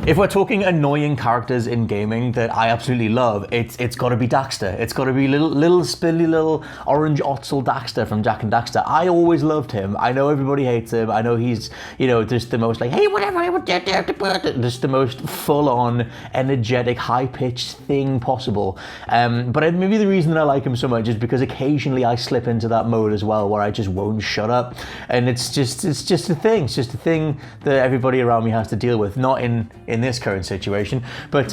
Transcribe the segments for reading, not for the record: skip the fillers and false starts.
If we're talking annoying characters in gaming that I absolutely love, it's got to be Daxter. It's got to be little spilly little orange Otzel Daxter from Jak and Daxter. I always loved him. I know everybody hates him. I know he's, just the most like, hey, whatever, just the most full-on, energetic, high-pitched thing possible. But maybe the reason that I like him so much is because occasionally I slip into that mode as well, where I just won't shut up, and it's just a thing. It's just a thing that everybody around me has to deal with. Not in this current situation, but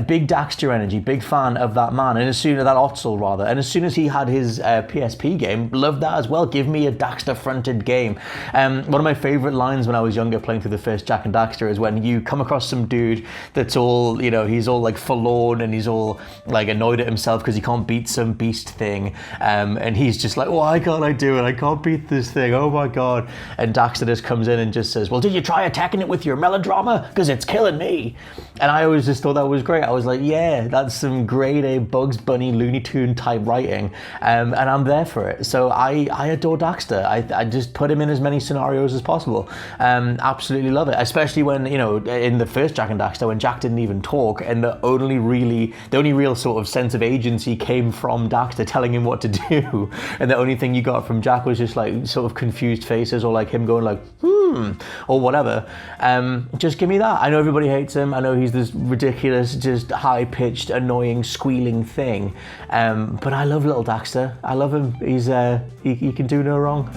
big Daxter energy, big fan of that man, and as soon as that Otzel rather, and as soon as he had his PSP game, loved that as well. Give me a Daxter fronted game. One of my favorite lines when I was younger playing through the first Jak and Daxter is when you come across some dude that's all, he's all like forlorn and he's all like annoyed at himself because he can't beat some beast thing, and he's just like, why can't I do it? I can't beat this thing, oh my god. And Daxter just comes in and just says, well, did you try attacking it with your melodrama? Because it's killing me. And I always just thought that was great. I was like, yeah, that's some grade A Bugs Bunny Looney Tune type writing, and I'm there for it. So I adore Daxter. I just put him in as many scenarios as possible. Absolutely love it, especially when, in the first Jak and Daxter, when Jak didn't even talk, and the only real sort of sense of agency came from Daxter telling him what to do, and the only thing you got from Jak was just like sort of confused faces, or like him going like, or whatever. Just give me that. I know everybody hates him. I know he's this ridiculous, just high-pitched, annoying, squealing thing. But I love little Daxter. I love him. He's he can do no wrong.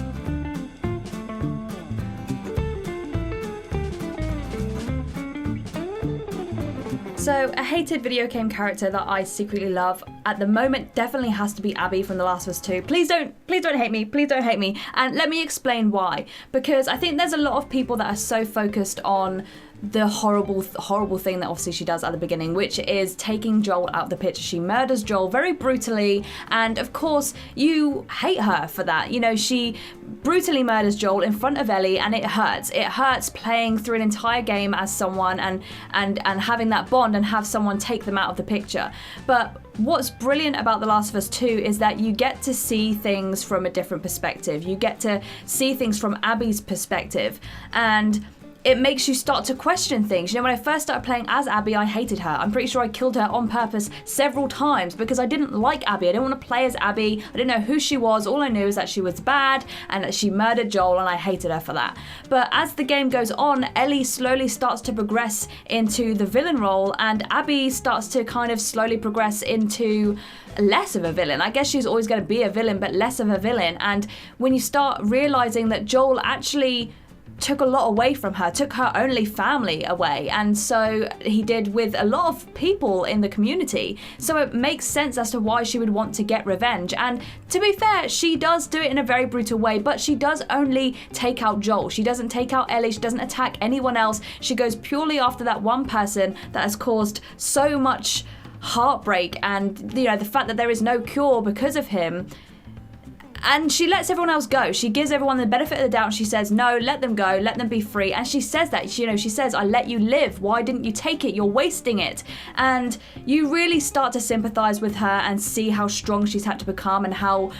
So, a hated video game character that I secretly love at the moment definitely has to be Abby from The Last of Us 2. Please don't hate me. Please don't hate me. And let me explain why. Because I think there's a lot of people that are so focused on the horrible thing that obviously she does at the beginning, which is taking Joel out of the picture. She murders Joel very brutally, and of course you hate her for that. She brutally murders Joel in front of Ellie, and it hurts. It hurts playing through an entire game as someone and having that bond and have someone take them out of the picture. But what's brilliant about The Last of Us 2 is that you get to see things from a different perspective. You get to see things from Abby's perspective, and it makes you start to question things. When I first started playing as Abby, I hated her. I'm pretty sure I killed her on purpose several times because I didn't like Abby. I didn't want to play as Abby. I didn't know who she was. All I knew is that she was bad and that she murdered Joel, and I hated her for that. But as the game goes on, Ellie slowly starts to progress into the villain role, and Abby starts to kind of slowly progress into less of a villain. I guess she's always going to be a villain, but less of a villain. And when you start realizing that Joel actually took a lot away from her, took her only family away, and so he did with a lot of people in the community. So it makes sense as to why she would want to get revenge. And to be fair, she does do it in a very brutal way, but she does only take out Joel. She doesn't take out Ellie, she doesn't attack anyone else. She goes purely after that one person that has caused so much heartbreak, and the fact that there is no cure because of him. And she lets everyone else go. She gives everyone the benefit of the doubt. She says, no, let them go, let them be free. And she says that, she says, I let you live. Why didn't you take it? You're wasting it. And you really start to sympathize with her and see how strong she's had to become and how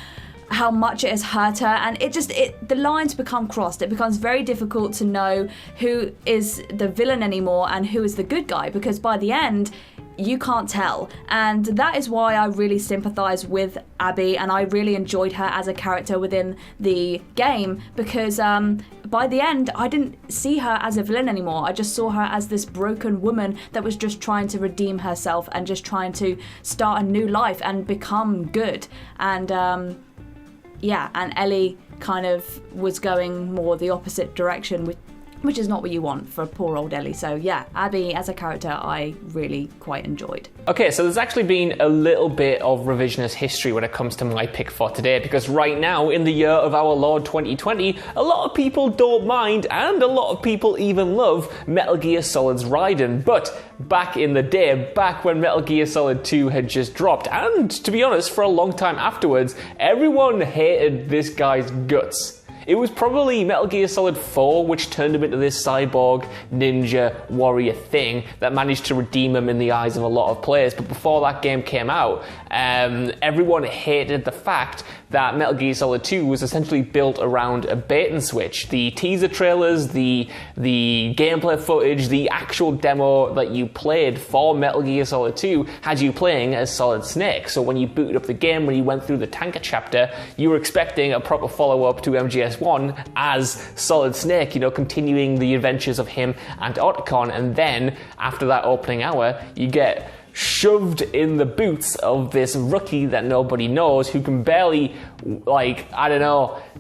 much it has hurt her. And the lines become crossed. It becomes very difficult to know who is the villain anymore and who is the good guy, because by the end, you can't tell. And that is why I really sympathize with Abby, and I really enjoyed her as a character within the game, because by the end I didn't see her as a villain anymore. I just saw her as this broken woman that was just trying to redeem herself and just trying to start a new life and become good. And and Ellie kind of was going more the opposite direction, which is not what you want for poor old Ellie. So yeah, Abby as a character I really quite enjoyed. Okay, so there's actually been a little bit of revisionist history when it comes to my pick for today, because right now, in the year of our Lord 2020, a lot of people don't mind, and a lot of people even love, Metal Gear Solid's Raiden. But back in the day, back when Metal Gear Solid 2 had just dropped, and to be honest, for a long time afterwards, everyone hated this guy's guts. It was probably Metal Gear Solid 4 which turned him into this cyborg, ninja, warrior thing that managed to redeem him in the eyes of a lot of players. But before that game came out, everyone hated the fact that Metal Gear Solid 2 was essentially built around a bait and switch. The teaser trailers, the gameplay footage, the actual demo that you played for Metal Gear Solid 2 had you playing as Solid Snake. So when you booted up the game, when you went through the tanker chapter, you were expecting a proper follow-up to MGS1 as Solid Snake, continuing the adventures of him and Otacon, and then after that opening hour, you get shoved in the boots of this rookie that nobody knows, who can barely,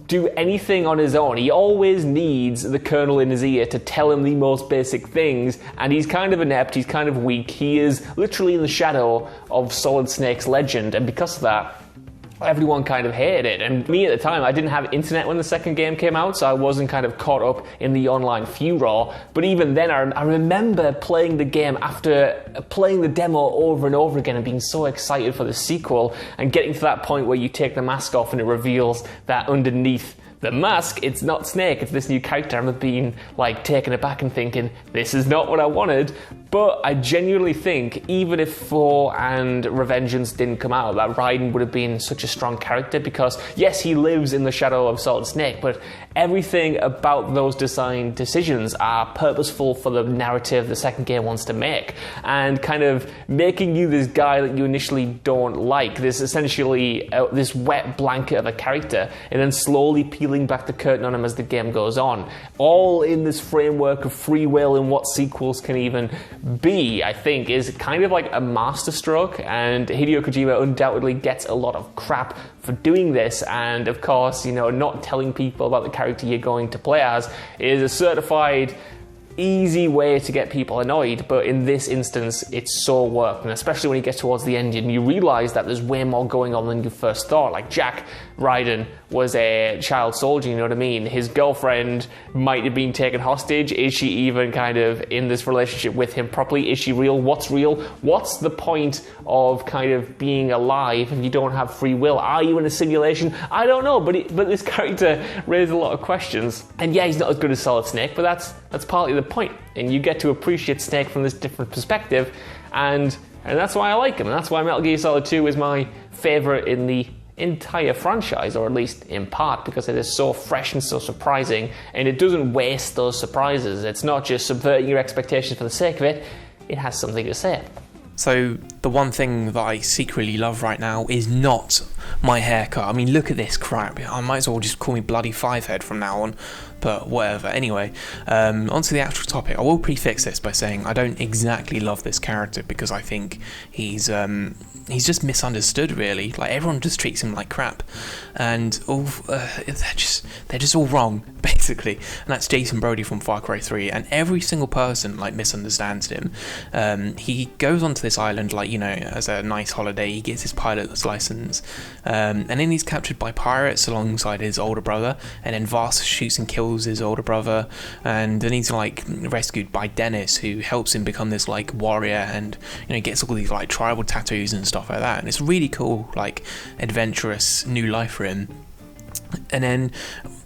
do anything on his own. He always needs the colonel in his ear to tell him the most basic things, and he's kind of inept, he's kind of weak, he is literally in the shadow of Solid Snake's legend, and because of that, everyone kind of hated it. And me at the time, I didn't have internet when the second game came out, so I wasn't kind of caught up in the online furor. But even then, I remember playing the game after playing the demo over and over again and being so excited for the sequel, and getting to that point where you take the mask off and it reveals that underneath the mask, it's not Snake, it's this new character. I remember being taken aback and thinking, this is not what I wanted. But I genuinely think, even if 4 and Revengeance didn't come out, that Raiden would have been such a strong character, because yes, he lives in the shadow of Solid Snake, but everything about those design decisions are purposeful for the narrative the second game wants to make, and kind of making you this guy that you initially don't like, this essentially this wet blanket of a character, and then slowly peeling back the curtain on him as the game goes on, all in this framework of free will and what sequels can even be, I think, is kind of like a masterstroke. And Hideo Kojima undoubtedly gets a lot of crap for doing this, and of course, not telling people about the character you're going to play as is a certified easy way to get people annoyed, but in this instance it's so worked, and especially when you get towards the end and you realise that there's way more going on than you first thought. Like, Jack Raiden was a child soldier, you know what I mean? His girlfriend might have been taken hostage. Is she even kind of in this relationship with him properly? Is she real? What's real? What's the point of kind of being alive if you don't have free will? Are you in a simulation? I don't know, but this character raised a lot of questions. And yeah, he's not as good as Solid Snake, but that's partly the point, and you get to appreciate Snake from this different perspective, and that's why I like him, and that's why Metal Gear Solid 2 is my favourite in the entire franchise, or at least in part, because it is so fresh and so surprising, and it doesn't waste those surprises. It's not just subverting your expectations for the sake of it, it has something to say. So the one thing that I secretly love right now is not my haircut. I mean, look at this crap. I might as well just call me Bloody Fivehead from now on, but whatever. Anyway, onto the actual topic. I will prefix this by saying I don't exactly love this character, because I think he's just misunderstood, really. Like, everyone just treats him like crap, and they're just all wrong, basically. And that's Jason Brody from Far Cry 3, and every single person misunderstands him. He goes onto this island as a nice holiday. He gets his pilot's license, and then he's captured by pirates alongside his older brother, and then Vass shoots and kills his older brother, and then he's rescued by Dennis, who helps him become this warrior, and gets all these tribal tattoos and stuff like that, and it's really cool, adventurous new life for him. And then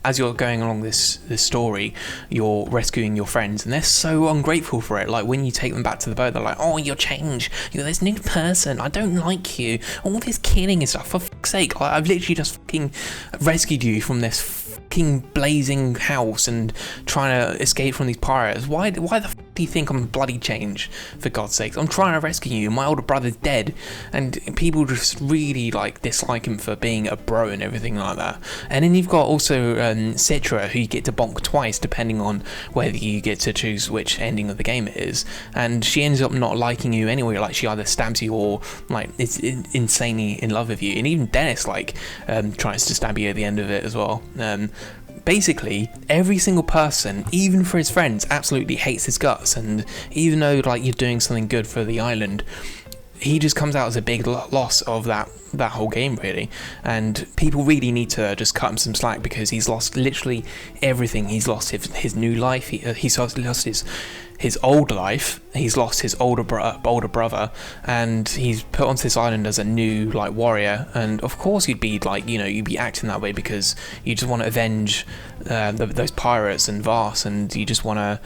as you're going along this story, you're rescuing your friends, and they're so ungrateful for it. Like, when you take them back to the boat, they're like, oh, you're changed, you're this new person, I don't like you, all this killing and stuff, for fuck's sake, I've literally just fucking rescued you from this fucking blazing house and trying to escape from these pirates. Why the fuck do you think I'm bloody changed, for God's sake? I'm trying to rescue you, my older brother's dead, and people just really dislike him for being a bro and everything like that. And then you've got also Citra, who you get to bonk twice depending on whether you get to choose which ending of the game it is, and she ends up not liking you anyway. She either stabs you or is insanely in love with you, and even Dennis tries to stab you at the end of it as well. Basically, every single person, even for his friends, absolutely hates his guts, and even though you're doing something good for the island, he just comes out as a big loss of that whole game, really. And people really need to just cut him some slack, because he's lost literally everything. He's lost his new life, he's lost his old life. He's lost his older brother, and he's put onto this island as a new like warrior. And of course, you'd be like, you'd be acting that way because you just want to avenge those pirates and Vars, and you just want to,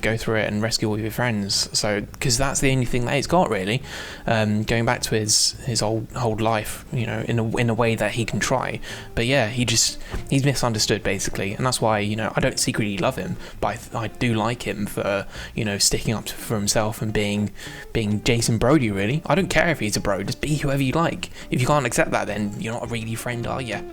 go through it and rescue all your friends. So, because that's the only thing that he's got really, going back to his old life, in a way that he can try. But yeah, he's misunderstood basically, and that's why I don't secretly love him, but I do like him for sticking up for himself and being Jason Brody. Really, I don't care if he's a bro, just be whoever you like. If you can't accept that, then you're not a really friend, are you?